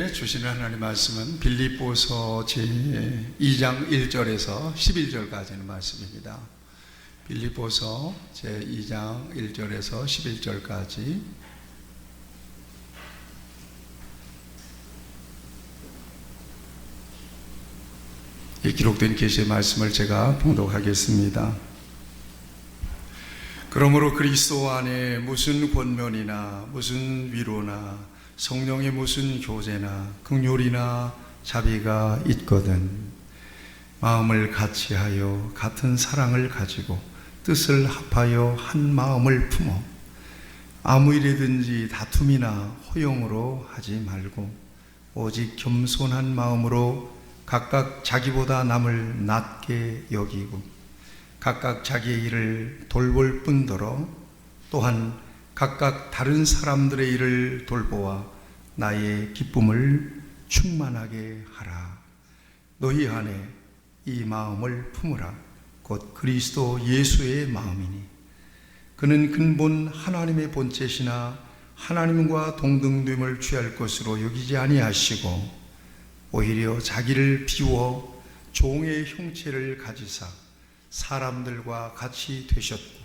우리에게 주시는 하나님의 말씀은 빌립보서 제2장 1절에서 11절까지는 말씀입니다. 빌립보서 제2장 1절에서 11절까지 이 기록된 계시의 말씀을 제가 봉독하겠습니다. 그러므로 그리스도 안에 무슨 권면이나 무슨 위로나 성령의 무슨 교제나 긍휼이나 자비가 있거든 마음을 같이하여 같은 사랑을 가지고 뜻을 합하여 한 마음을 품어 아무 일이든지 다툼이나 허용으로 하지 말고 오직 겸손한 마음으로 각각 자기보다 남을 낮게 여기고 각각 자기의 일을 돌볼 뿐더러 또한 각각 다른 사람들의 일을 돌보아 나의 기쁨을 충만하게 하라. 너희 안에 이 마음을 품으라. 곧 그리스도 예수의 마음이니 그는 근본 하나님의 본체시나 하나님과 동등됨을 취할 것으로 여기지 아니하시고 오히려 자기를 비워 종의 형체를 가지사 사람들과 같이 되셨고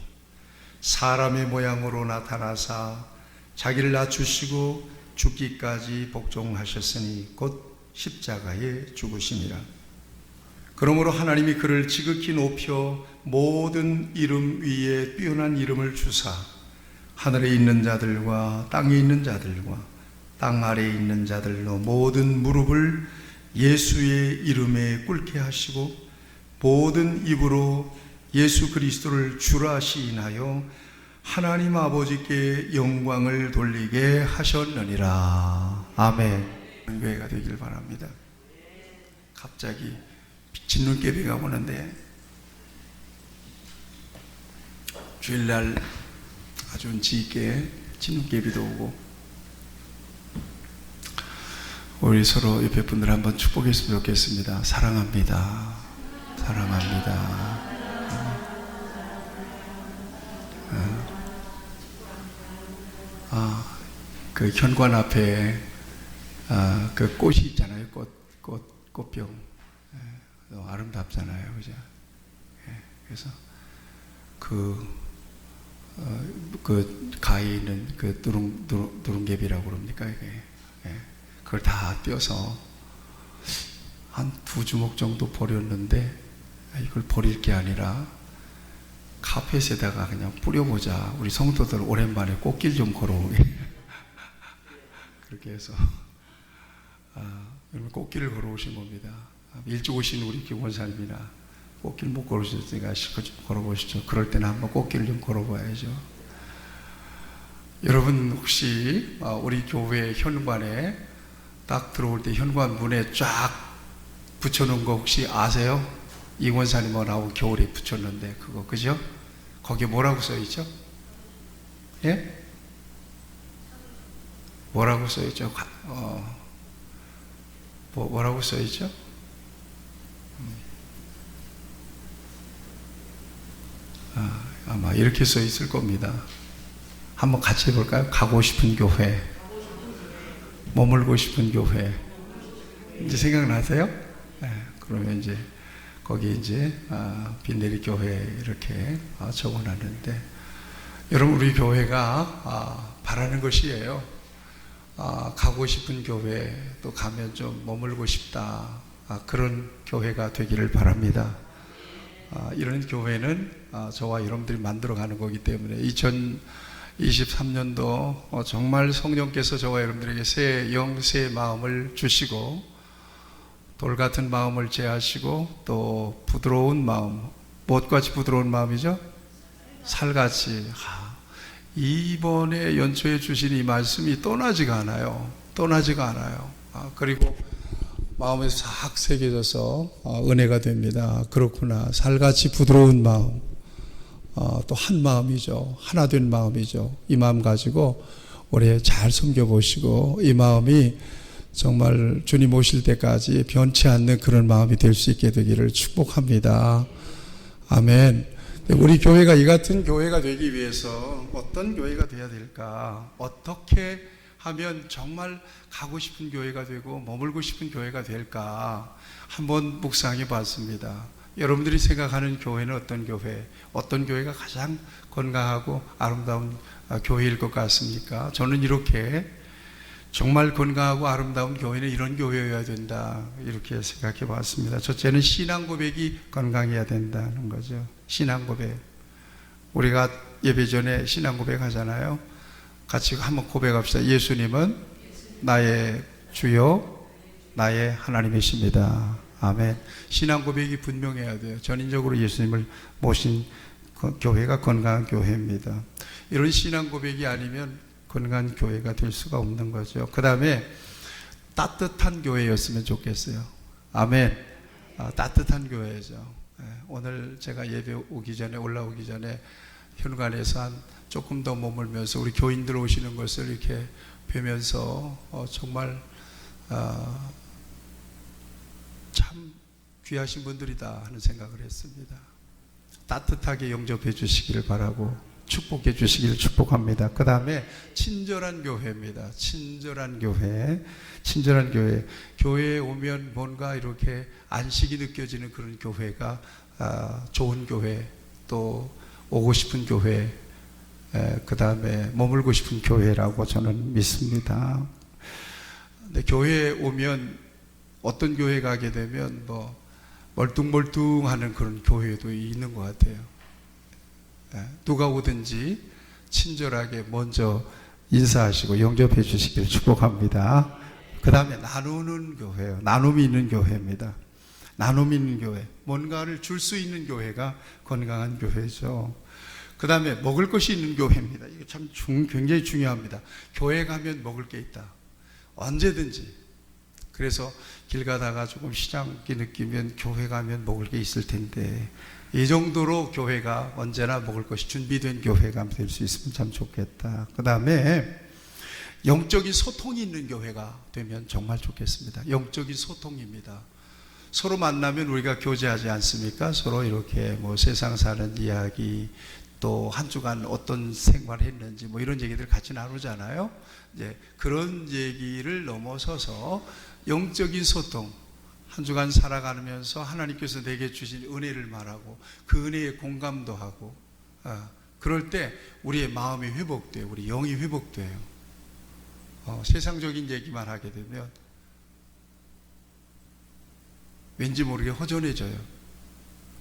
사람의 모양으로 나타나사 자기를 낮추시고 죽기까지 복종하셨으니 곧 십자가에 죽으심이라. 그러므로 하나님이 그를 지극히 높여 모든 이름 위에 뛰어난 이름을 주사 하늘에 있는 자들과 땅에 있는 자들과 땅 아래에 있는 자들로 모든 무릎을 예수의 이름에 꿇게 하시고 모든 입으로 예수 그리스도를 주라 시인하여 하나님 아버지께 영광을 돌리게 하셨느니라. 아멘. 교회가 되길 바랍니다. 갑자기 진눈깨비가 오는데 주일날 아주 짙게 진눈깨비도 오고 우리 서로 옆에 분들 한번 축복했으면 좋겠습니다. 사랑합니다. 사랑합니다. 그 현관 앞에 그 꽃이 있잖아요. 꽃병. 너무 아름답잖아요. 그죠? 그래서 그 가에 있는 그 누룽개비라고 그럽니까? 이게. 그걸 다 떼어서 한 2주먹 정도 버렸는데 이걸 버릴 게 아니라 카펫에다가 그냥 뿌려보자. 우리 성도들 오랜만에 꽃길 좀 걸어오게. 그렇게 해서 여러분 꽃길을 걸어오신 겁니다. 일찍 오신 우리 김원사님이나 꽃길 못 걸으셨으니까 실컷 좀 걸어보시죠. 그럴 때는 한번 꽃길을 좀 걸어봐야죠. 여러분 혹시 우리 교회 현관에 딱 들어올 때 현관 문에 쫙 붙여놓은 거 혹시 아세요? 이원사님하고 겨울에 붙였는데 그거 그죠? 거기에 뭐라고 써있죠? 예? 뭐라고 써있죠? 뭐라고 써있죠? 아마 이렇게 써있을 겁니다. 한번 같이 해볼까요? 가고 싶은 교회, 머물고 싶은 교회. 이제 생각나세요? 네, 그러면 이제 거기 이제 빈내리 교회 이렇게 적어놨는데 여러분 우리 교회가 바라는 것이에요. 가고 싶은 교회 또 가면 좀 머물고 싶다 그런 교회가 되기를 바랍니다. 이런 교회는 저와 여러분들이 만들어가는 거기 때문에 2023년도 정말 성령께서 저와 여러분들에게 새 영, 새 마음을 주시고 돌같은 마음을 제하시고 또 부드러운 마음, 무엇같이 부드러운 마음이죠? 살같이. 이번에 연초에 주신 이 말씀이 떠나지가 않아요. 떠나지가 않아요. 그리고 마음에 싹 새겨져서 은혜가 됩니다. 그렇구나. 살같이 부드러운 마음. 또 한 마음이죠. 하나 된 마음이죠. 이 마음 가지고 올해 잘 섬겨보시고 이 마음이 정말 주님 오실 때까지 변치 않는 그런 마음이 될 수 있게 되기를 축복합니다. 아멘. 우리 교회가 이 같은 교회가 되기 위해서 어떤 교회가 되어야 될까? 어떻게 하면 정말 가고 싶은 교회가 되고 머물고 싶은 교회가 될까 한번 묵상해 봤습니다. 여러분들이 생각하는 교회는 어떤 교회, 어떤 교회가 가장 건강하고 아름다운 교회일 것 같습니까? 저는 이렇게 정말 건강하고 아름다운 교회는 이런 교회여야 된다, 이렇게 생각해 봤습니다. 첫째는 신앙 고백이 건강해야 된다는 거죠. 신앙 고백. 우리가 예배 전에 신앙 고백 하잖아요. 같이 한번 고백합시다. 예수님은 나의 주요, 나의 하나님이십니다. 아멘. 신앙 고백이 분명해야 돼요. 전인적으로 예수님을 모신 교회가 건강한 교회입니다. 이런 신앙 고백이 아니면 건강한 교회가 될 수가 없는 거죠. 그 다음에 따뜻한 교회였으면 좋겠어요. 아멘. 따뜻한 교회죠. 오늘 제가 예배 오기 전에, 올라오기 전에 현관에서 한 조금 더 머물면서 우리 교인들 오시는 것을 이렇게 뵈면서 정말 참 귀하신 분들이다 하는 생각을 했습니다. 따뜻하게 영접해 주시기를 바라고 축복해 주시기를 축복합니다. 그 다음에 친절한 교회입니다. 친절한 교회. 친절한 교회. 교회에 오면 뭔가 이렇게 안식이 느껴지는 그런 교회가 좋은 교회, 또 오고 싶은 교회, 그 다음에 머물고 싶은 교회라고 저는 믿습니다. 근데 교회에 오면 어떤 교회 가게 되면 뭐 멀뚱멀뚱하는 그런 교회도 있는 것 같아요. 누가 오든지 친절하게 먼저 인사하시고 영접해 주시기를 축복합니다. 그 다음에 나누는 교회요. 나눔이 있는 교회입니다. 나눔이 있는 교회. 뭔가를 줄 수 있는 교회가 건강한 교회죠. 그 다음에 먹을 것이 있는 교회입니다. 이거 참 굉장히 중요합니다. 교회 가면 먹을 게 있다. 언제든지. 그래서 길 가다가 조금 시장기 느끼면 교회 가면 먹을 게 있을 텐데, 이 정도로 교회가 언제나 먹을 것이 준비된 교회가 될 수 있으면 참 좋겠다. 그 다음에 영적인 소통이 있는 교회가 되면 정말 좋겠습니다. 영적인 소통입니다. 서로 만나면 우리가 교제하지 않습니까? 서로 이렇게 뭐 세상 사는 이야기, 또 한 주간 어떤 생활을 했는지 뭐 이런 얘기들 같이 나누잖아요. 이제 그런 얘기를 넘어서서 영적인 소통, 한 주간 살아가면서 하나님께서 내게 주신 은혜를 말하고 그 은혜에 공감도 하고, 그럴 때 우리의 마음이 회복돼요. 우리 영이 회복돼요. 세상적인 얘기만 하게 되면 왠지 모르게 허전해져요.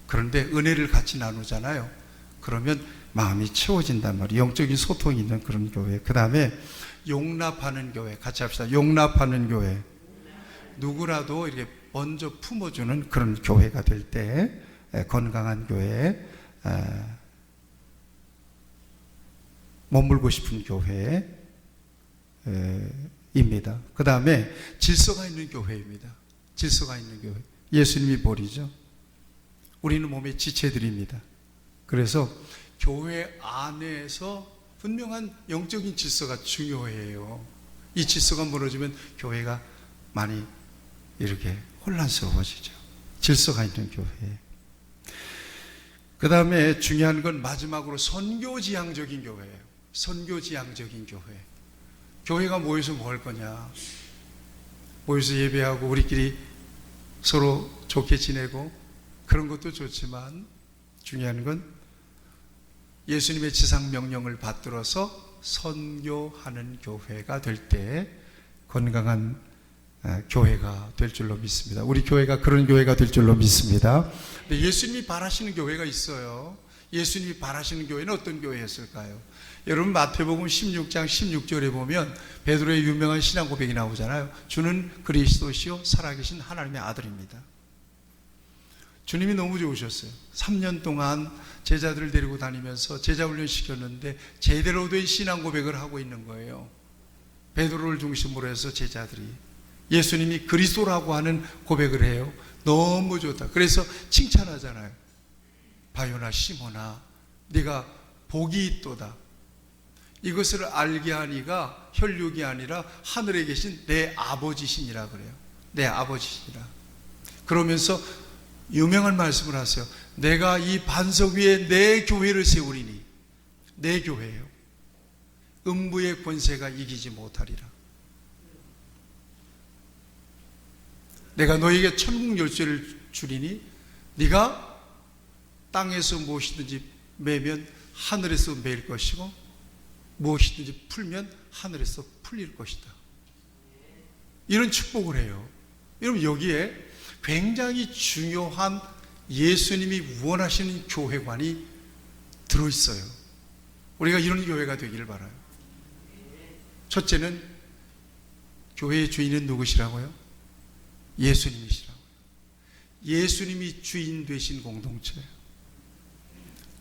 그런데 은혜를 같이 나누잖아요. 그러면 마음이 채워진단 말이에요. 영적인 소통이 있는 그런 교회. 그 다음에 용납하는 교회. 같이 합시다. 용납하는 교회. 누구라도 이렇게 먼저 품어주는 그런 교회가 될 때 건강한 교회, 머물고 싶은 교회입니다. 그 다음에 질서가 있는 교회입니다. 질서가 있는 교회. 예수님이 볼이죠. 우리는 몸의 지체들입니다. 그래서 교회 안에서 분명한 영적인 질서가 중요해요. 이 질서가 무너지면 교회가 많이 이렇게 혼란스러워지죠. 질서가 있는 교회. 그 다음에 중요한 건 마지막으로 선교지향적인 교회예요. 선교지향적인 교회. 교회가 모여서 뭐 할 거냐? 모여서 예배하고 우리끼리 서로 좋게 지내고 그런 것도 좋지만, 중요한 건 예수님의 지상 명령을 받들어서 선교하는 교회가 될 때 건강한 교회가 될 줄로 믿습니다. 우리 교회가 그런 교회가 될 줄로 믿습니다. 근데 예수님이 바라시는 교회가 있어요. 예수님이 바라시는 교회는 어떤 교회였을까요? 여러분 마태복음 16장 16절에 보면 베드로의 유명한 신앙 고백이 나오잖아요. 주는 그리스도시요 살아계신 하나님의 아들입니다. 주님이 너무 좋으셨어요. 3년 동안 제자들을 데리고 다니면서 제자 훈련 시켰는데 제대로 된 신앙 고백을 하고 있는 거예요. 베드로를 중심으로 해서 제자들이 예수님이 그리스도라고 하는 고백을 해요. 너무 좋다. 그래서 칭찬하잖아요. 바요나 시몬아, 네가 복이 있도다. 이것을 알게 하니가 혈육이 아니라 하늘에 계신 내 아버지시니라 그래요. 내 아버지시니라. 그러면서 유명한 말씀을 하세요. 내가 이 반석 위에 내 교회를 세우리니. 내 교회예요. 음부의 권세가 이기지 못하리라. 내가 너에게 천국 열쇠를 주리니 네가 땅에서 무엇이든지 매면 하늘에서 매일 것이고 무엇이든지 풀면 하늘에서 풀릴 것이다. 이런 축복을 해요. 여러분, 여기에 굉장히 중요한 예수님이 원하시는 교회관이 들어있어요. 우리가 이런 교회가 되기를 바라요. 첫째는 교회의 주인은 누구시라고요? 예수님이시라고요. 예수님이 주인 되신 공동체예요.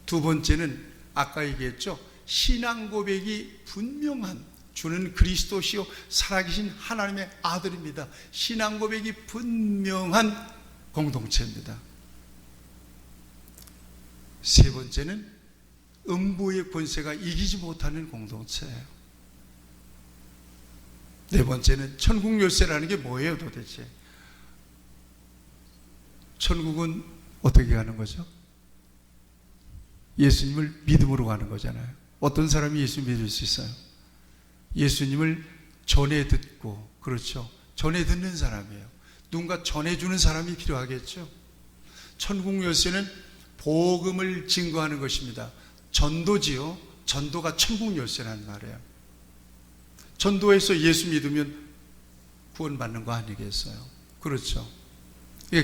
두 번째는 아까 얘기했죠. 신앙 고백이 분명한, 주는 그리스도시요 살아계신 하나님의 아들입니다. 신앙 고백이 분명한 공동체입니다. 세 번째는 음부의 권세가 이기지 못하는 공동체예요. 네 번째는 천국 열쇠라는 게 뭐예요 도대체? 천국은 어떻게 가는 거죠? 예수님을 믿음으로 가는 거잖아요. 어떤 사람이 예수님 믿을 수 있어요? 예수님을 전해 듣고, 그렇죠, 전해 듣는 사람이에요. 누군가 전해주는 사람이 필요하겠죠. 천국 열쇠는 복음을 증거하는 것입니다. 전도지요. 전도가 천국 열쇠라는 말이에요. 전도해서 예수 믿으면 구원받는 거 아니겠어요? 그렇죠.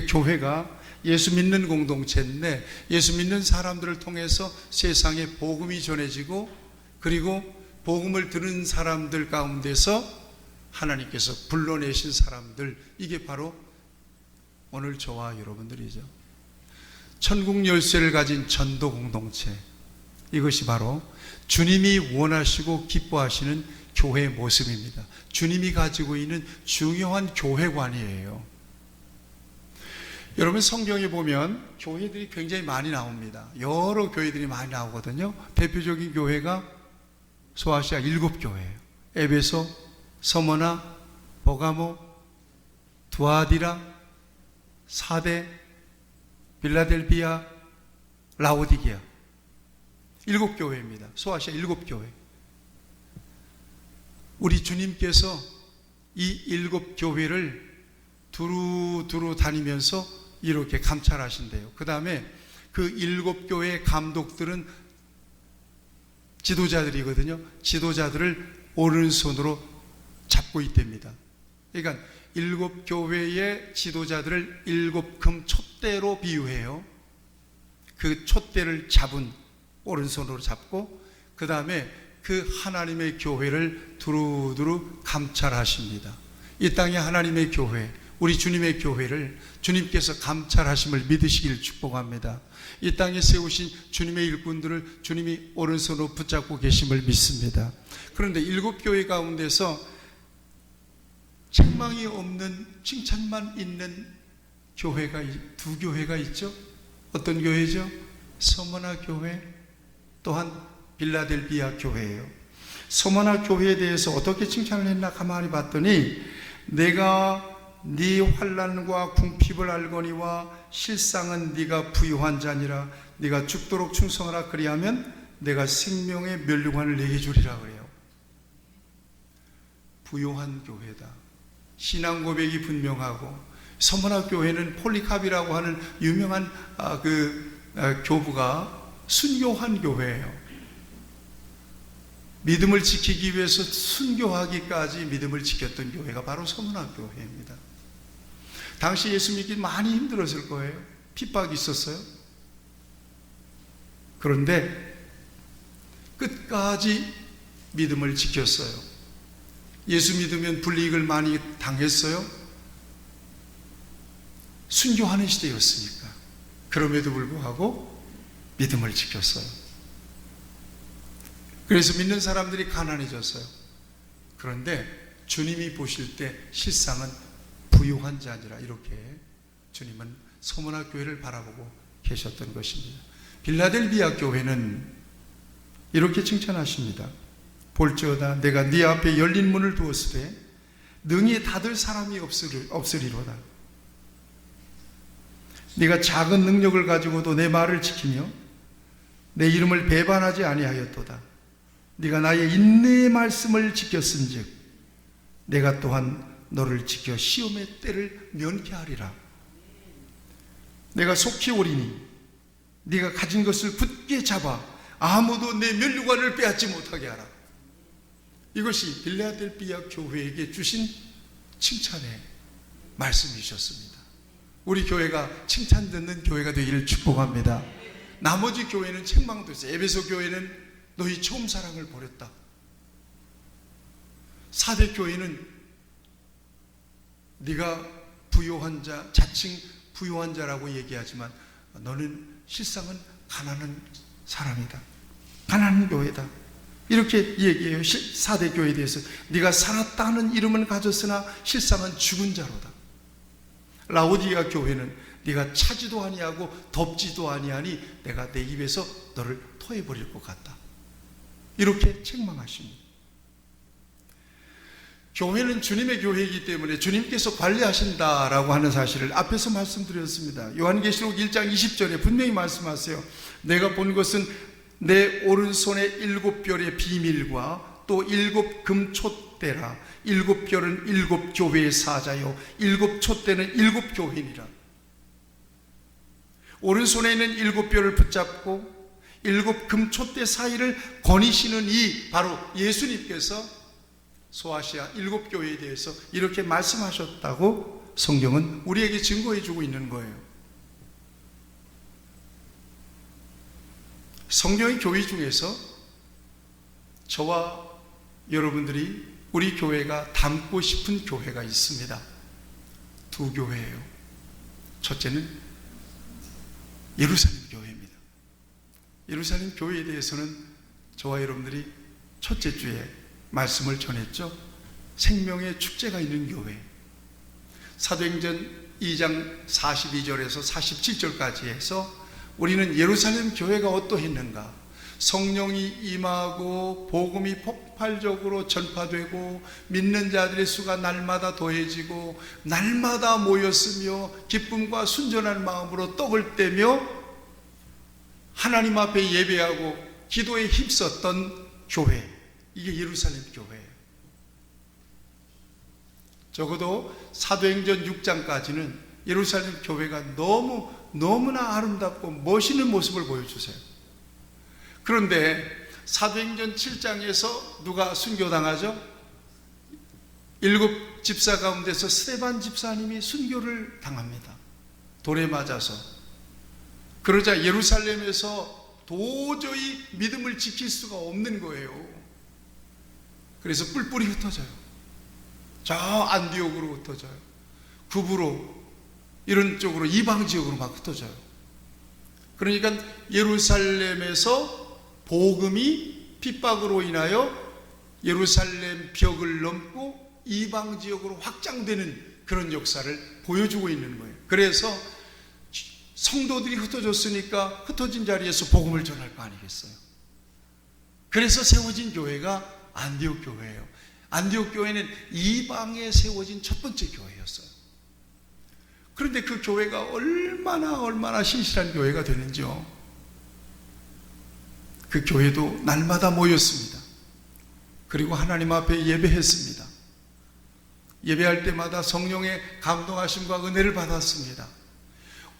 교회가 예수 믿는 공동체인데 예수 믿는 사람들을 통해서 세상에 복음이 전해지고, 그리고 복음을 들은 사람들 가운데서 하나님께서 불러내신 사람들, 이게 바로 오늘 저와 여러분들이죠. 천국 열쇠를 가진 전도 공동체, 이것이 바로 주님이 원하시고 기뻐하시는 교회의 모습입니다. 주님이 가지고 있는 중요한 교회관이에요. 여러분, 성경에 보면 교회들이 굉장히 많이 나옵니다. 여러 교회들이 많이 나오거든요. 대표적인 교회가 소아시아 7교회예요. 에베소, 서머나, 버가모, 두아디라, 사대, 빌라델비아, 라오디게아, 7교회입니다. 소아시아 7교회. 우리 주님께서 이 7교회를 두루두루 다니면서 이렇게 감찰하신대요. 그 다음에 그 7교회 감독들은 지도자들이거든요. 지도자들을 오른손으로 잡고 있답니다. 그러니까 7교회의 지도자들을 7금 촛대로 비유해요. 그 촛대를 잡은 오른손으로 잡고, 그 다음에 그 하나님의 교회를 두루두루 감찰하십니다. 이 땅에 하나님의 교회, 우리 주님의 교회를 주님께서 감찰하심을 믿으시길 축복합니다. 이 땅에 세우신 주님의 일꾼들을 주님이 오른손으로 붙잡고 계심을 믿습니다. 그런데 7교회 가운데서 책망이 없는 칭찬만 있는 교회가, 2교회가 있죠. 어떤 교회죠? 서머나 교회, 또한 빌라델비아 교회예요. 서머나 교회에 대해서 어떻게 칭찬을 했나 가만히 봤더니, 내가 네 환난과 궁핍을 알거니와 실상은 네가 부유한 자니라. 네가 죽도록 충성하라. 그리하면 내가 생명의 면류관을 내게 주리라 그래요. 부유한 교회다. 신앙 고백이 분명하고, 서머나 교회는 폴리캅이라고 하는 유명한 교부가 순교한 교회예요. 믿음을 지키기 위해서 순교하기까지 믿음을 지켰던 교회가 바로 서머나 교회입니다. 당시 예수 믿기 많이 힘들었을 거예요. 핍박이 있었어요. 그런데 끝까지 믿음을 지켰어요. 예수 믿으면 불이익을 많이 당했어요. 순교하는 시대였으니까. 그럼에도 불구하고 믿음을 지켰어요. 그래서 믿는 사람들이 가난해졌어요. 그런데 주님이 보실 때 실상은 부유한 자니라, 이렇게 주님은 서머나 교회를 바라보고 계셨던 것입니다. 빌라델비아 교회는 이렇게 칭찬하십니다. 볼지어다 내가 네 앞에 열린 문을 두었으되 능히 닫을 사람이 없으리로다. 네가 작은 능력을 가지고도 내 말을 지키며 내 이름을 배반하지 아니하였도다. 네가 나의 인내의 말씀을 지켰은즉 내가 또한 너를 지켜 시험의 때를 면케하리라. 내가 속히 오리니 네가 가진 것을 굳게 잡아 아무도 내 면류관을 빼앗지 못하게 하라. 이것이 빌라델비아 교회에게 주신 칭찬의 말씀이셨습니다. 우리 교회가 칭찬 듣는 교회가 되기를 축복합니다. 나머지 교회는 책망됐어요. 에베소 교회는 너희 처음 사랑을 버렸다. 사대 교회는 네가 부요한 자, 자칭 부요한 자라고 얘기하지만 너는 실상은 가난한 사람이다. 가난한 교회다. 이렇게 얘기해요. 사대 교회에 대해서. 네가 살았다는 이름은 가졌으나 실상은 죽은 자로다. 라오디게아 교회는 네가 차지도 아니하고 덥지도 아니하니 내가 내 입에서 너를 토해버릴 것 같다. 이렇게 책망하십니다. 교회는 주님의 교회이기 때문에 주님께서 관리하신다라고 하는 사실을 앞에서 말씀드렸습니다. 요한계시록 1장 20절에 분명히 말씀하세요. 내가 본 것은 내 오른손에 7별의 비밀과 또 7 금촛대라. 7별은 7 교회의 사자요 7 촛대는 7 교회니라. 오른손에 있는 7별을 붙잡고 7 금촛대 사이를 거니시는 이 바로 예수님께서 소아시아 7 교회에 대해서 이렇게 말씀하셨다고 성경은 우리에게 증거해 주고 있는 거예요. 성경의 교회 중에서 저와 여러분들이 우리 교회가 닮고 싶은 교회가 있습니다. 2 교회예요. 첫째는 예루살렘 교회입니다. 예루살렘 교회에 대해서는 저와 여러분들이 첫째 주에 말씀을 전했죠. 생명의 축제가 있는 교회. 사도행전 2장 42절에서 47절까지 해서 우리는 예루살렘 교회가 어떠했는가? 성령이 임하고 복음이 폭발적으로 전파되고 믿는 자들의 수가 날마다 더해지고 날마다 모였으며 기쁨과 순전한 마음으로 떡을 떼며 하나님 앞에 예배하고 기도에 힘썼던 교회. 이게 예루살렘 교회예요. 적어도 사도행전 6장까지는 예루살렘 교회가 너무나 아름답고 멋있는 모습을 보여주세요. 그런데 사도행전 7장에서 누가 순교당하죠? 7 집사 가운데서 스데반 집사님이 순교를 당합니다. 돌에 맞아서. 그러자 예루살렘에서 도저히 믿음을 지킬 수가 없는 거예요. 그래서 뿔뿔이 흩어져요. 저 안디옥으로 흩어져요. 구브로 이런 쪽으로 이방 지역으로 막 흩어져요. 그러니까 예루살렘에서 복음이 핍박으로 인하여 예루살렘 벽을 넘고 이방 지역으로 확장되는 그런 역사를 보여주고 있는 거예요. 그래서 성도들이 흩어졌으니까 흩어진 자리에서 복음을 전할 거 아니겠어요? 그래서 세워진 교회가 안디옥 교회예요. 안디옥 교회는 이방에 세워진 첫 번째 교회였어요. 그런데 그 교회가 얼마나 신실한 교회가 되는지요. 그 교회도 날마다 모였습니다. 그리고 하나님 앞에 예배했습니다. 예배할 때마다 성령의 감동하심과 은혜를 받았습니다.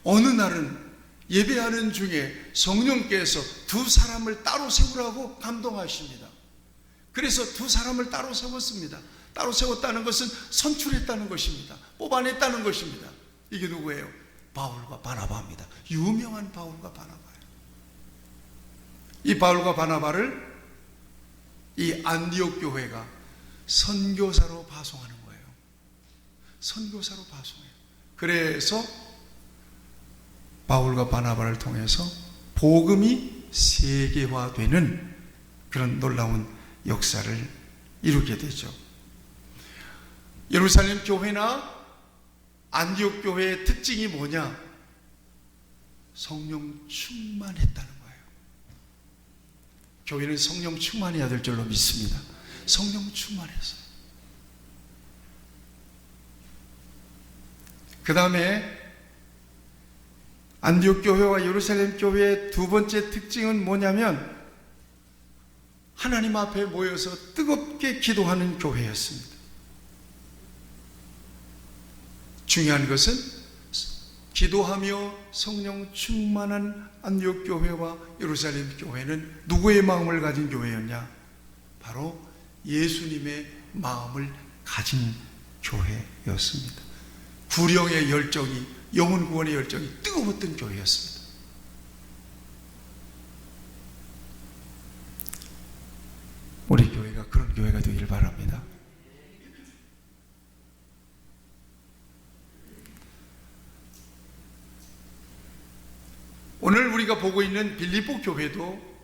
어느 날은 예배하는 중에 성령께서 2 사람을 따로 세우라고 감동하십니다. 그래서 2 사람을 따로 세웠습니다. 따로 세웠다는 것은 선출했다는 것입니다. 뽑아냈다는 것입니다. 이게 누구예요? 바울과 바나바입니다. 유명한 바울과 바나바예요. 이 바울과 바나바를 이 안디옥 교회가 선교사로 파송하는 거예요. 선교사로 파송해요. 그래서 바울과 바나바를 통해서 복음이 세계화되는 그런 놀라운 역사를 이루게 되죠. 예루살렘 교회나 안디옥 교회의 특징이 뭐냐? 성령 충만했다는 거예요. 교회는 성령 충만해야 될 줄로 믿습니다. 성령 충만했어요. 그 다음에 안디옥 교회와 예루살렘 교회의 2번째 특징은 뭐냐면 하나님 앞에 모여서 뜨겁게 기도하는 교회였습니다. 중요한 것은 기도하며 성령 충만한 안디옥 교회와 예루살렘 교회는 누구의 마음을 가진 교회였냐? 바로 예수님의 마음을 가진 교회였습니다. 구령의 열정이, 영혼 구원의 열정이 뜨거웠던 교회였습니다. 우리 교회가 그런 교회가 되길 바랍니다. 오늘 우리가 보고 있는 빌립보 교회도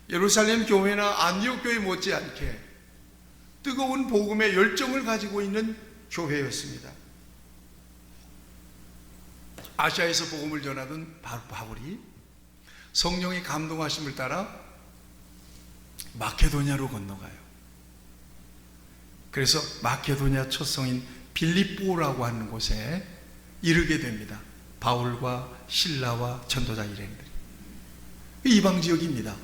예루살렘 교회나 안디옥 교회 못지않게 뜨거운 복음의 열정을 가지고 있는 교회였습니다. 아시아에서 복음을 전하던 바울이 성령의 감동하심을 따라 마케도냐로 건너가요. 그래서 마케도냐 첫 성인 빌립보라고 하는 곳에 이르게 됩니다. 바울과 실라와 전도자 일행들. 이방 지역입니다.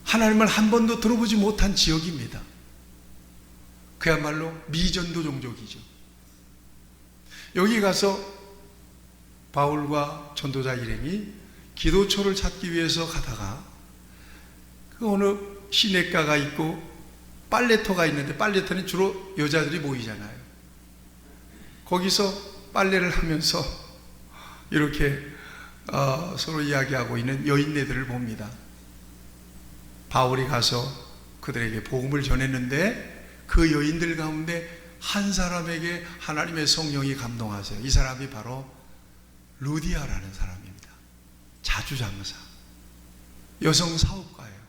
하나님을 한 번도 들어보지 못한 지역입니다. 그야말로 미전도 종족이죠. 여기 가서 바울과 전도자 일행이 기도처를 찾기 위해서 가다가 그 어느 시냇가가 있고 빨래터가 있는데, 빨래터는 주로 여자들이 모이잖아요. 거기서 빨래를 하면서 이렇게 서로 이야기하고 있는 여인네들을 봅니다. 바울이 가서 그들에게 복음을 전했는데 그 여인들 가운데 한 사람에게 하나님의 성령이 감동하세요. 이 사람이 바로 루디아라는 사람입니다. 자주장사, 여성 사업가예요.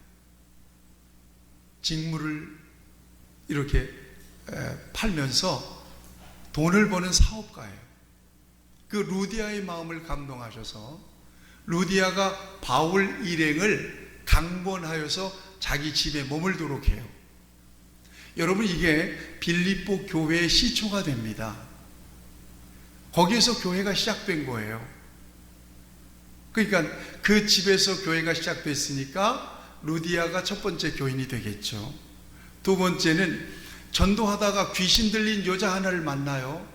직물을 이렇게 팔면서 돈을 버는 사업가예요. 그 루디아의 마음을 감동하셔서 루디아가 바울 일행을 강권하여서 자기 집에 머물도록 해요. 여러분, 이게 빌립보 교회의 시초가 됩니다. 거기에서 교회가 시작된 거예요. 그러니까 그 집에서 교회가 시작됐으니까 루디아가 첫 번째 교인이 되겠죠. 두 번째는 전도하다가 귀신 들린 여자 하나를 만나요.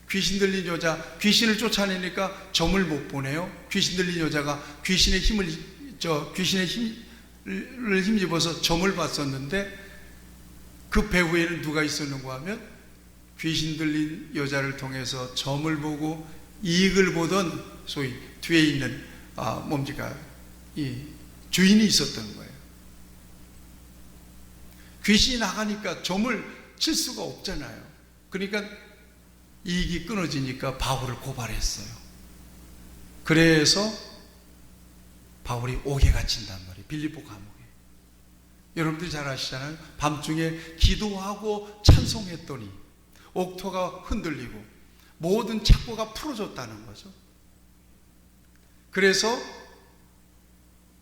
귀신 들린 여자, 귀신을 쫓아내니까 점을 못 보내요. 귀신 들린 여자가 귀신의 힘을 힘입어서 점을 봤었는데, 그 배후에는 누가 있었는가 하면 귀신 들린 여자를 통해서 점을 보고 이익을 보던 소위 뒤에 있는 이 주인이 있었던 거예요. 귀신이 나가니까 점을 칠 수가 없잖아요. 그러니까 이익이 끊어지니까 바울을 고발했어요. 그래서 바울이 옥에 갇힌단 말이에요. 빌립보 감옥에. 여러분들이 잘 아시잖아요. 밤중에 기도하고 찬송했더니 옥토가 흔들리고 모든 착고가 풀어졌다는 거죠. 그래서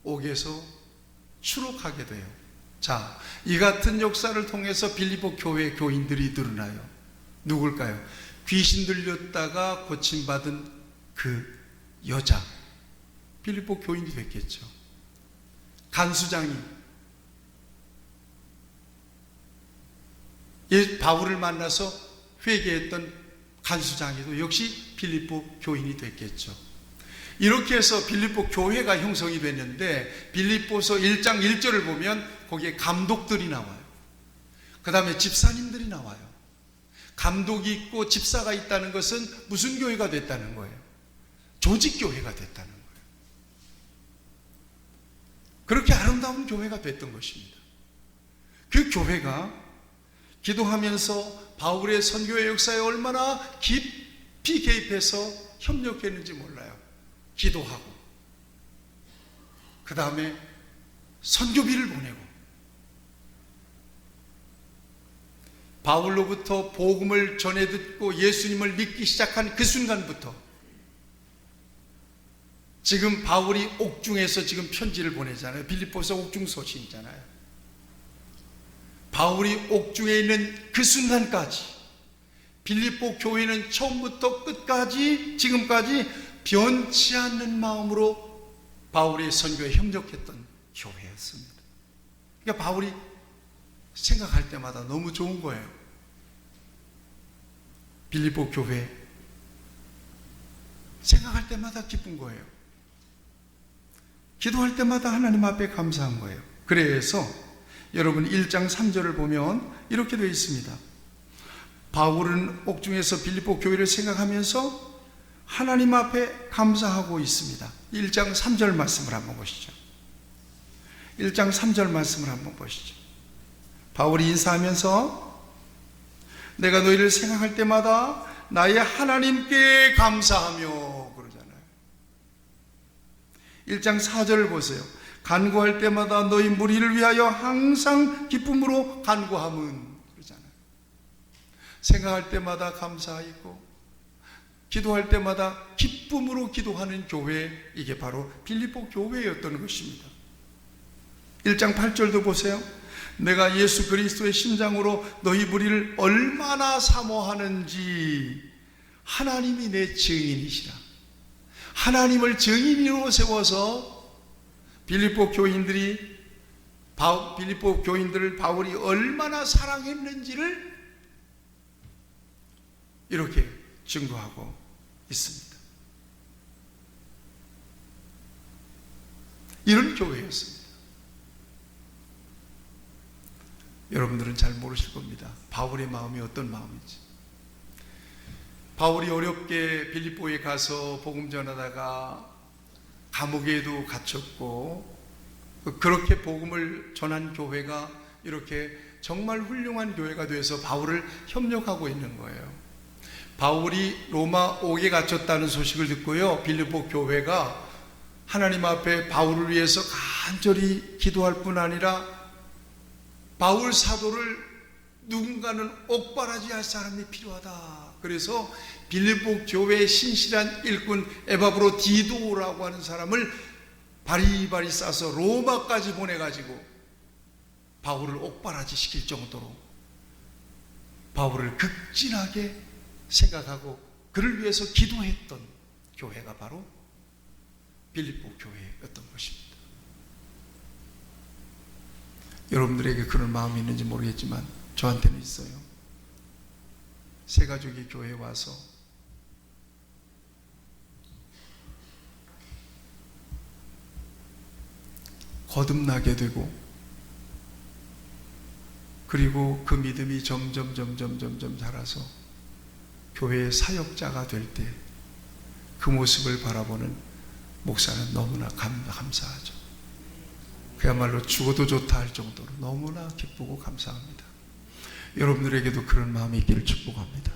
옥에서 추록하게 돼요. 자, 이 같은 역사를 통해서 빌립보 교회 교인들이 늘어나요. 누굴까요? 귀신 들렸다가 고침받은 그 여자, 빌립보 교인이 됐겠죠. 간수장이 바울을 만나서 회개했던 간수장이도 역시 빌립보 교인이 됐겠죠. 이렇게 해서 빌립보 교회가 형성이 됐는데, 빌립보서 1장 1절을 보면 거기에 감독들이 나와요. 그 다음에 집사님들이 나와요. 감독이 있고 집사가 있다는 것은 무슨 교회가 됐다는 거예요? 조직교회가 됐다는 거예요. 그렇게 아름다운 교회가 됐던 것입니다. 그 교회가 기도하면서 바울의 선교의 역사에 얼마나 깊이 개입해서 협력했는지 몰라요. 기도하고 그 다음에 선교비를 보내고, 바울로부터 복음을 전해 듣고 예수님을 믿기 시작한 그 순간부터 지금 바울이 옥중에서 지금 편지를 보내잖아요. 빌립보서 옥중 소신이잖아요. 바울이 옥중에 있는 그 순간까지 빌립보 교회는 처음부터 끝까지 지금까지 변치 않는 마음으로 바울의 선교에 협력했던 교회였습니다. 그러니까 바울이 생각할 때마다 너무 좋은 거예요. 빌립보 교회 생각할 때마다 기쁜 거예요. 기도할 때마다 하나님 앞에 감사한 거예요. 그래서 여러분 1장 3절을 보면 이렇게 되어 있습니다. 바울은 옥중에서 빌립보 교회를 생각하면서 하나님 앞에 감사하고 있습니다. 1장 3절 말씀을 한번 보시죠. 1장 3절 말씀을 한번 보시죠. 바울이 인사하면서 내가 너희를 생각할 때마다 나의 하나님께 감사하며 그러잖아요. 1장 4절을 보세요. 간구할 때마다 너희 무리를 위하여 항상 기쁨으로 간구함은 그러잖아요. 생각할 때마다 감사하고 기도할 때마다 기쁨으로 기도하는 교회, 이게 바로 빌립보 교회였던 것입니다. 1장 8절도 보세요. 내가 예수 그리스도의 심장으로 너희 무리를 얼마나 사모하는지 하나님이 내 증인이시라. 하나님을 증인으로 세워서 빌립보 교인들을 바울이 얼마나 사랑했는지를 이렇게 증거하고 있습니다. 이런 교회였습니다. 여러분들은 잘 모르실 겁니다. 바울의 마음이 어떤 마음인지. 바울이 어렵게 빌립보에 가서 복음 전하다가 감옥에도 갇혔고, 그렇게 복음을 전한 교회가 이렇게 정말 훌륭한 교회가 돼서 바울을 협력하고 있는 거예요. 바울이 로마 옥에 갇혔다는 소식을 듣고요, 빌립보 교회가 하나님 앞에 바울을 위해서 간절히 기도할 뿐 아니라 바울 사도를 누군가는 옥바라지할 사람이 필요하다. 그래서 빌립보 교회의 신실한 일꾼 에바브로 디도라고 하는 사람을 바리바리 싸서 로마까지 보내가지고 바울을 옥바라지 시킬 정도로 바울을 극진하게 생각하고 그를 위해서 기도했던 교회가 바로 빌립보 교회였던 것입니다. 여러분들에게 그런 마음이 있는지 모르겠지만 저한테는 있어요. 새 가족이 교회에 와서 거듭나게 되고, 그리고 그 믿음이 점점 자라서 교회의 사역자가 될 때 그 모습을 바라보는 목사는 너무나 감사하죠. 그야말로 죽어도 좋다 할 정도로 너무나 기쁘고 감사합니다. 여러분들에게도 그런 마음이 있기를 축복합니다.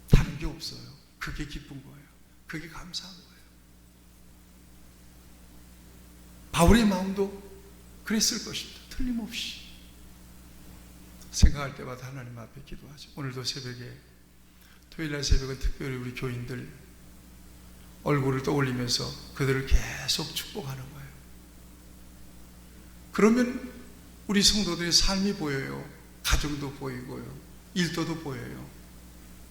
다른 게 없어요. 그게 기쁜 거예요. 그게 감사한 거예요. 바울의 마음도 그랬을 것입니다. 틀림없이 생각할 때마다 하나님 앞에 기도하죠. 오늘도 새벽에, 토요일날 새벽은 특별히 우리 교인들 얼굴을 떠올리면서 그들을 계속 축복하는 거예요. 그러면 우리 성도들의 삶이 보여요. 가정도 보이고요, 일터도 보여요.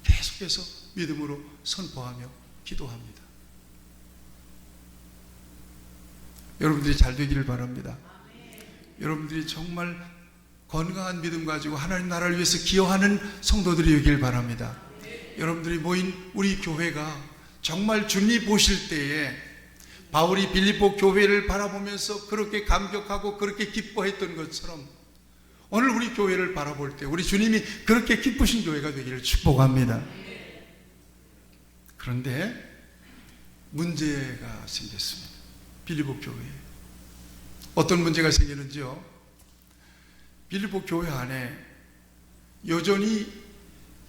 계속해서 믿음으로 선포하며 기도합니다. 여러분들이 잘 되기를 바랍니다. 여러분들이 정말 건강한 믿음 가지고 하나님 나라를 위해서 기여하는 성도들이 되기를 바랍니다. 여러분들이 모인 우리 교회가 정말 주님이 보실 때에 바울이 빌립보 교회를 바라보면서 그렇게 감격하고 그렇게 기뻐했던 것처럼 오늘 우리 교회를 바라볼 때 우리 주님이 그렇게 기쁘신 교회가 되기를 축복합니다. 그런데 문제가 생겼습니다. 빌립보 교회에 어떤 문제가 생기는지요? 빌립보 교회 안에 여전히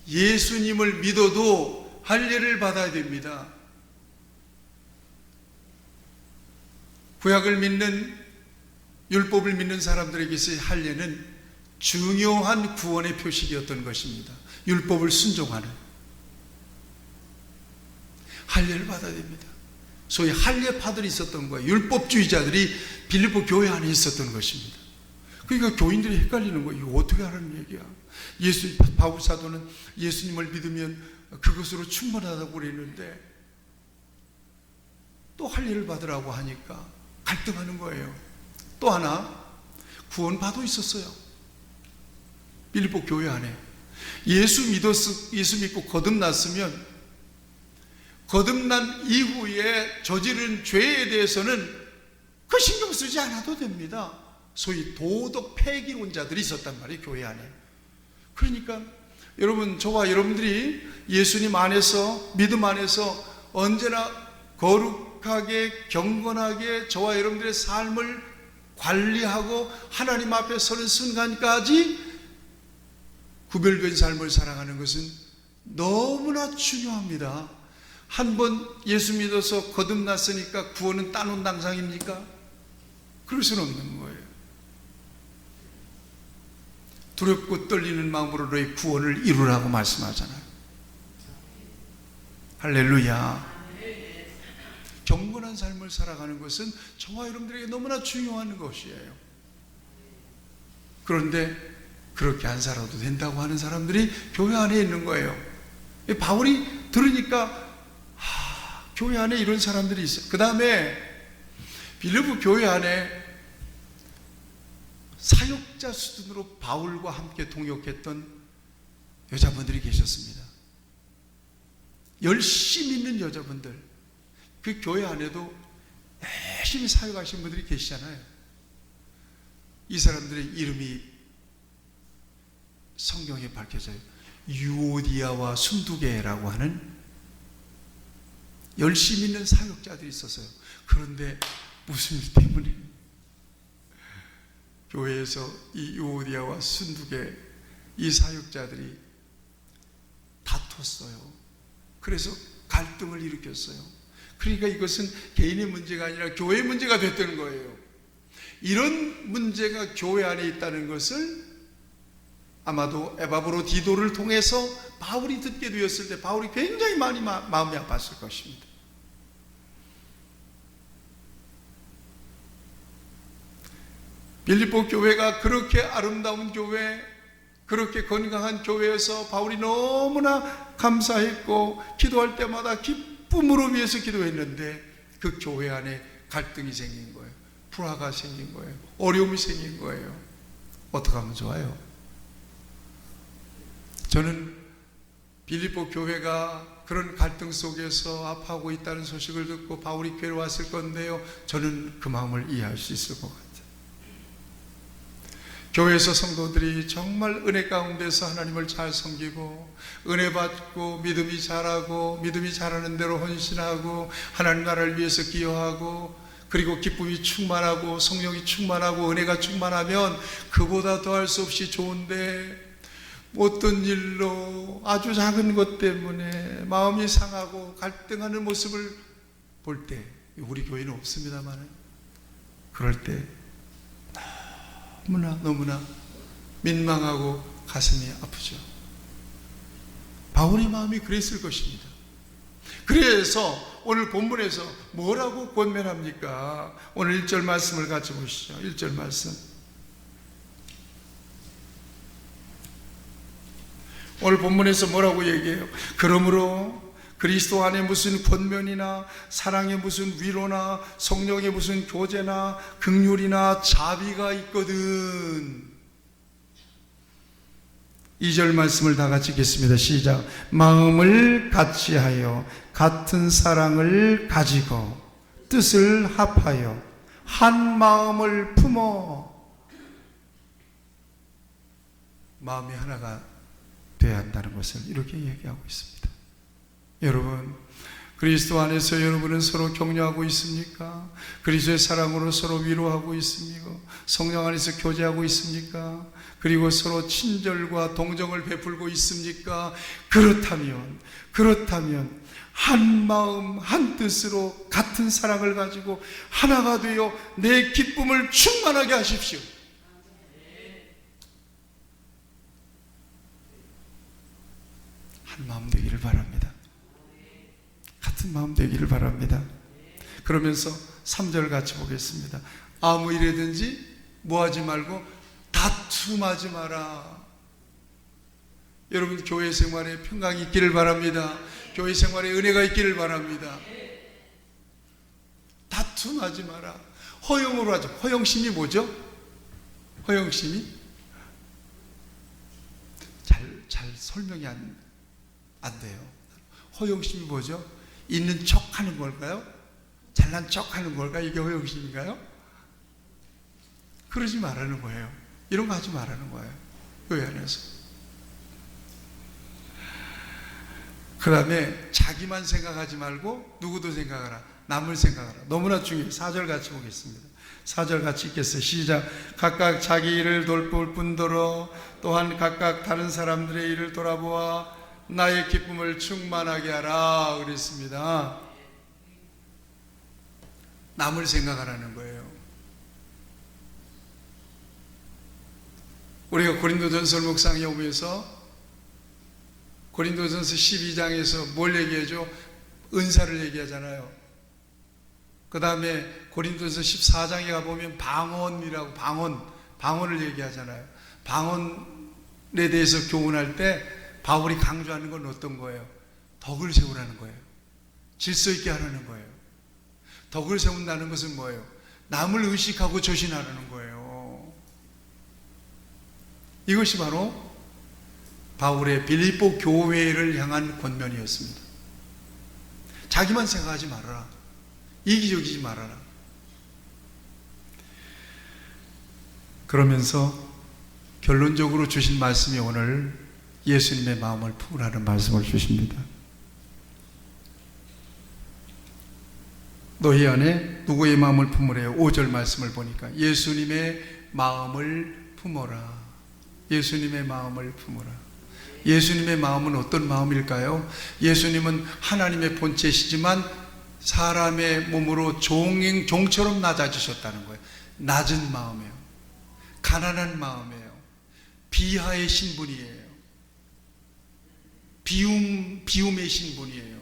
예수님을 믿어도 할례를 받아야 됩니다. 구약을 믿는, 율법을 믿는 사람들에게서의 할례는 중요한 구원의 표식이었던 것입니다. 율법을 순종하는 할례를 받아야 됩니다. 소위 할례파들이 있었던 거예요. 율법주의자들이 빌립보 교회 안에 있었던 것입니다. 그러니까 교인들이 헷갈리는 거예요. 이거 어떻게 하라는 얘기야? 바울 사도는 예수님을 믿으면 그것으로 충분하다고 그랬는데 또 할례를 받으라고 하니까 갈등하는 거예요. 또 하나, 구원파도 있었어요. 빌립보 교회 안에 예수 믿고 거듭났으면 거듭난 이후에 저지른 죄에 대해서는 그 신경 쓰지 않아도 됩니다. 소위 도덕 폐기론자들이 있었단 말이에요, 교회 안에. 그러니까 여러분, 저와 여러분들이 예수님 안에서, 믿음 안에서 언제나 거룩하게 경건하게 저와 여러분들의 삶을 관리하고 하나님 앞에 서는 순간까지 구별된 삶을 살아가는 것은 너무나 중요합니다. 한번 예수 믿어서 거듭났으니까 구원은 따놓은 당상입니까? 그럴 수는 없는 거예요. 두렵고 떨리는 마음으로 너의 구원을 이루라고 말씀하잖아요. 할렐루야. 경건한 삶을 살아가는 것은 저와 여러분들에게 너무나 중요한 것이에요. 그런데 그렇게 안 살아도 된다고 하는 사람들이 교회 안에 있는 거예요. 바울이 들으니까 교회 안에 이런 사람들이 있어요. 그 다음에 빌립보 교회 안에 사역자 수준으로 바울과 함께 동역했던 여자분들이 계셨습니다. 열심히 있는 여자분들, 그 교회 안에도 열심히 사역하신 분들이 계시잖아요. 이 사람들의 이름이 성경에 밝혀져요. 유오디아와 순두계라고 하는 열심히 있는 사역자들이 있었어요. 그런데 무슨 일 때문에 교회에서 이 유오디아와 순두계 이 사역자들이 다퉜어요. 그래서 갈등을 일으켰어요. 그러니까 이것은 개인의 문제가 아니라 교회의 문제가 됐다는 거예요. 이런 문제가 교회 안에 있다는 것을 아마도 에바브로디도를 통해서 바울이 듣게 되었을 때 바울이 굉장히 많이 마음이 아팠을 것입니다. 빌립보 교회가 그렇게 아름다운 교회, 그렇게 건강한 교회에서 바울이 너무나 감사했고 기도할 때마다 기쁨으로 위해서 기도했는데 그 교회 안에 갈등이 생긴 거예요. 불화가 생긴 거예요. 어려움이 생긴 거예요. 어떻게 하면 좋아요? 저는 빌립보 교회가 그런 갈등 속에서 아파하고 있다는 소식을 듣고 바울이 교회에 왔을 건데요, 저는 그 마음을 이해할 수 있을 것 같아요. 교회에서 성도들이 정말 은혜 가운데서 하나님을 잘 섬기고 은혜 받고 믿음이 자라고 믿음이 자라는 대로 헌신하고 하나님 나라를 위해서 기여하고 그리고 기쁨이 충만하고 성령이 충만하고 은혜가 충만하면 그보다 더할 수 없이 좋은데, 어떤 일로 아주 작은 것 때문에 마음이 상하고 갈등하는 모습을 볼 때, 우리 교회는 없습니다만 그럴 때 너무나 민망하고 가슴이 아프죠. 바울의 마음이 그랬을 것입니다. 그래서 오늘 본문에서 뭐라고 권면합니까? 오늘 1절 말씀을 같이 보시죠. 1절 말씀. 오늘 본문에서 뭐라고 얘기해요? 그러므로 그리스도 안에 무슨 권면이나 사랑의 무슨 위로나 성령의 무슨 교제나 긍휼이나 자비가 있거든. 2절 말씀을 다 같이 읽겠습니다. 시작. 마음을 같이하여 같은 사랑을 가지고 뜻을 합하여 한 마음을 품어. 마음이 하나가 되어야 한다는 것을 이렇게 얘기하고 있습니다. 여러분, 그리스도 안에서 여러분은 서로 격려하고 있습니까? 그리스도의 사랑으로 서로 위로하고 있습니까? 성령 안에서 교제하고 있습니까? 그리고 서로 친절과 동정을 베풀고 있습니까? 그렇다면 한 마음 한 뜻으로 같은 사랑을 가지고 하나가 되어 내 기쁨을 충만하게 하십시오. 한 마음 되기를 바랍니다. 같은 마음 되기를 바랍니다. 그러면서 3절 같이 보겠습니다. 아무 일에든지 뭐하지 말고 다툼하지 마라. 여러분, 교회 생활에 평강이 있기를 바랍니다. 교회 생활에 은혜가 있기를 바랍니다. 다툼하지 마라. 허영으로 하죠. 허영심이 뭐죠? 허영심이 잘 설명이 안 돼요. 허영심이 뭐죠? 있는 척 하는 걸까요? 잘난 척 하는 걸까요? 이게 허영심인가요? 그러지 말라는 거예요. 이런 거 하지 말라는 거예요. 교회 안에서. 그 다음에 자기만 생각하지 말고 누구도 생각하라. 남을 생각하라. 너무나 중요해요. 4절 같이 보겠습니다. 4절 같이 읽겠어요. 시작. 각각 자기 일을 돌볼 뿐더러 또한 각각 다른 사람들의 일을 돌아보아 나의 기쁨을 충만하게 하라 그랬습니다. 남을 생각하라는 거예요. 우리가 고린도전서 묵상해 오면서 고린도전서 12장에서 뭘 얘기하죠? 은사를 얘기하잖아요. 그 다음에 고린도전서 14장에 가보면 방언이라고 방언을 얘기하잖아요. 방언에 대해서 교훈할 때 바울이 강조하는 건 어떤 거예요? 덕을 세우라는 거예요. 질서 있게 하라는 거예요. 덕을 세운다는 것은 뭐예요? 남을 의식하고 조신하라는 거예요. 이것이 바로 바울의 빌립보 교회를 향한 권면이었습니다. 자기만 생각하지 말아라. 이기적이지 말아라. 그러면서 결론적으로 주신 말씀이 오늘 예수님의 마음을 품으라는 말씀을 주십니다. 너희 안에 누구의 마음을 품으래요? 5절 말씀을 보니까 예수님의 마음을 품어라. 예수님의 마음을 품어라. 예수님의 마음은 어떤 마음일까요? 예수님은 하나님의 본체시지만 사람의 몸으로 종처럼 낮아지셨다는 거예요. 낮은 마음이에요. 가난한 마음이에요. 비하의 신분이에요. 비움의 신분이에요.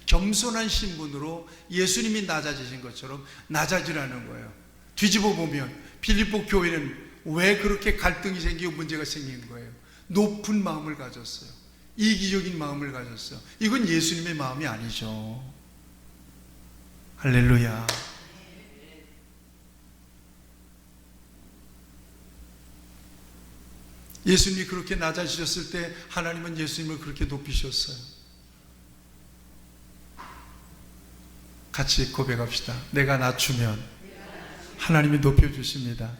겸손한 신분으로 예수님이 낮아지신 것처럼 낮아지라는 거예요. 뒤집어 보면 빌립보 교회는 왜 그렇게 갈등이 생기고 문제가 생긴 거예요? 높은 마음을 가졌어요. 이기적인 마음을 가졌어요. 이건 예수님의 마음이 아니죠. 할렐루야. 예수님이 그렇게 낮아지셨을 때 하나님은 예수님을 그렇게 높이셨어요. 같이 고백합시다. 내가 낮추면 하나님이 높여주십니다.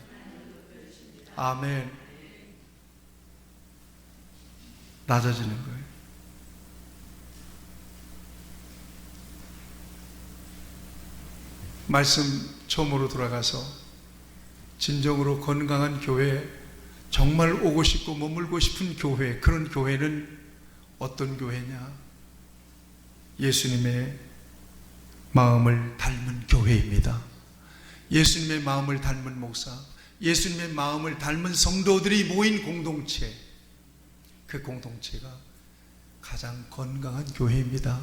아멘. 낮아지는 거예요. 말씀 처음으로 돌아가서 진정으로 건강한 교회, 정말 오고 싶고 머물고 싶은 교회, 그런 교회는 어떤 교회냐? 예수님의 마음을 닮은 교회입니다. 예수님의 마음을 닮은 목사, 예수님의 마음을 닮은 성도들이 모인 공동체, 그 공동체가 가장 건강한 교회입니다.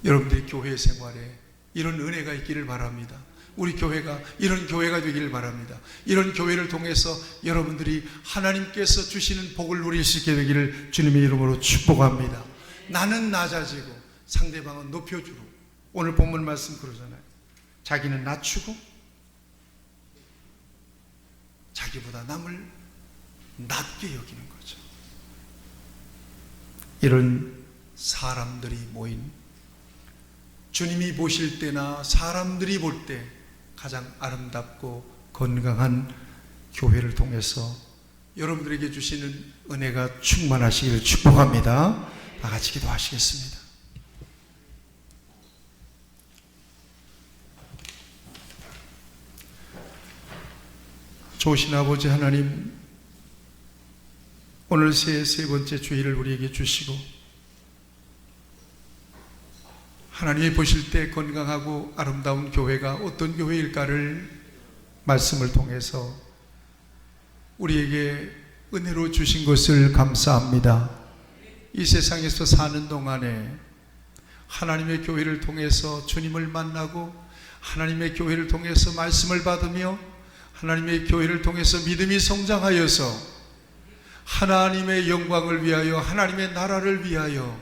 여러분들의 교회 생활에 이런 은혜가 있기를 바랍니다. 우리 교회가 이런 교회가 되기를 바랍니다. 이런 교회를 통해서 여러분들이 하나님께서 주시는 복을 누릴 수 있게 되기를 주님의 이름으로 축복합니다. 나는 낮아지고 상대방은 높여주고, 오늘 본문 말씀 그러잖아요. 자기는 낮추고 자기보다 남을 낮게 여기는 거죠. 이런 사람들이 모인, 주님이 보실 때나 사람들이 볼 때 가장 아름답고 건강한 교회를 통해서 여러분들에게 주시는 은혜가 충만하시기를 축복합니다. 다 같이 기도하시겠습니다. 좋으신 아버지 하나님, 오늘 세 번째 주일을 우리에게 주시고 하나님이 보실 때 건강하고 아름다운 교회가 어떤 교회일까를 말씀을 통해서 우리에게 은혜로 주신 것을 감사합니다. 이 세상에서 사는 동안에 하나님의 교회를 통해서 주님을 만나고 하나님의 교회를 통해서 말씀을 받으며 하나님의 교회를 통해서 믿음이 성장하여서 하나님의 영광을 위하여, 하나님의 나라를 위하여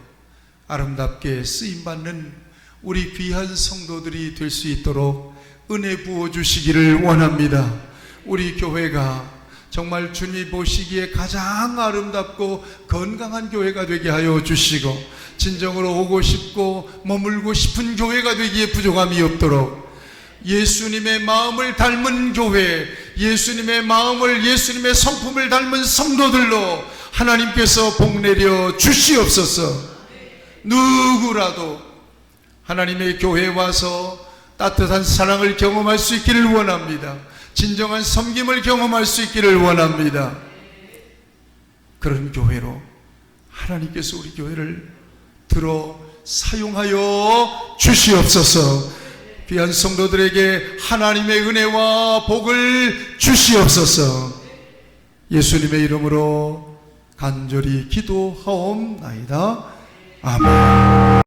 아름답게 쓰임받는 우리 귀한 성도들이 될 수 있도록 은혜 부어주시기를 원합니다. 우리 교회가 정말 주님이 보시기에 가장 아름답고 건강한 교회가 되게 하여 주시고, 진정으로 오고 싶고 머물고 싶은 교회가 되기에 부족함이 없도록 예수님의 마음을 닮은 교회, 예수님의 마음을, 예수님의 성품을 닮은 성도들로 하나님께서 복내려 주시옵소서. 누구라도 하나님의 교회에 와서 따뜻한 사랑을 경험할 수 있기를 원합니다. 진정한 섬김을 경험할 수 있기를 원합니다. 그런 교회로 하나님께서 우리 교회를 들어 사용하여 주시옵소서. 귀한 성도들에게 하나님의 은혜와 복을 주시옵소서. 예수님의 이름으로 간절히 기도하옵나이다. 아멘.